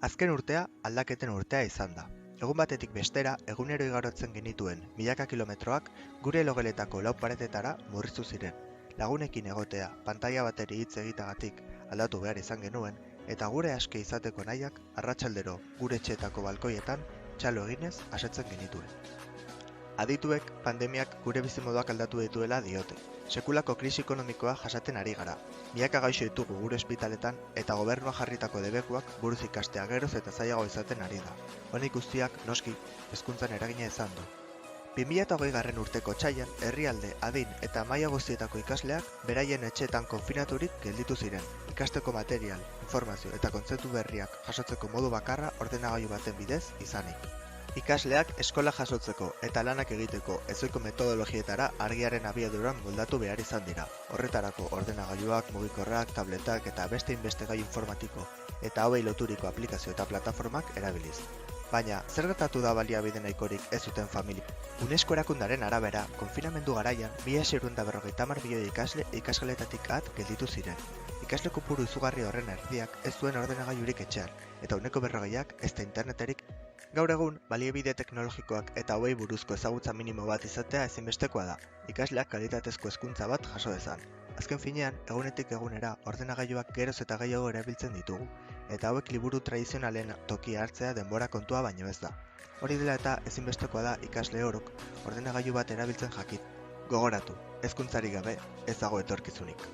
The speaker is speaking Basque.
Azken urtea aldaketen urtea izan da. Egun batetik bestera, egunero igarotzen genituen milaka kilometroak gure logeletako lau paretetara murriztu ziren. Lagunekin egotea, pantaila bateri hitz egitagatik aldatu behar izan genuen, eta gure aske izateko nahiak arratsaldero gure etxeetako balkoietan txalo eginez asetzen genituen. Adituek pandemiak gure bizimoduak aldatu dituela diote. Sekulako krisi ekonomikoa jasaten ari gara. Milaka gaixo ditugu gure ospitaletan eta gobernua jarritako debekuak buruz ikastea geroz eta zailago izaten ari da. Honek guztiak, noski, hezkuntzan eragina izan du. 2020 urteko otsailean, herrialde, adin eta maila guztietako ikasleak beraien etxeetan konfinaturik gelditu ziren. Ikasteko material, informazio eta kontzeptu berriak jasotzeko modu bakarra ordenagailu baten bidez izanik. Ikasleak eskola jasotzeko eta lanak egiteko ezohiko metodologietara argiaren abiaduran moldatu behar izan dira. Horretarako ordenagailuak, mugikorrak, tabletak eta beste inbeste gai informatiko eta hauei loturiko aplikazio eta plataformak erabiliz. Baina, zer gertatu da baliabide nahikorik ez zuten familia? UNESCO erakundaren arabera, konfinamendu garaian, 1650 milioi ikasle ikasgeletatik at gelditu ziren. Ikasle kopuru izugarri horren erdiak ez zuen ordenagailurik etxean, eta 40%ak ez da interneterik. Gaur egun, baliabide teknologikoak eta hauei buruzko ezagutza minimo bat izatea ezinbestekoa da, ikasleak kalitatezko hezkuntza bat jaso dezan. Azken finean, egunetik egunera ordenagailuak geroz eta gehiago erabiltzen ditugu, eta hauek liburu tradizionalen tokia hartzea denbora kontua baino ez da. Hori dela eta ezinbestekoa da ikasle orok ordenagailu bat erabiltzen jakit. Gogoratu, hezkuntzarik gabe ez dago etorkizunik.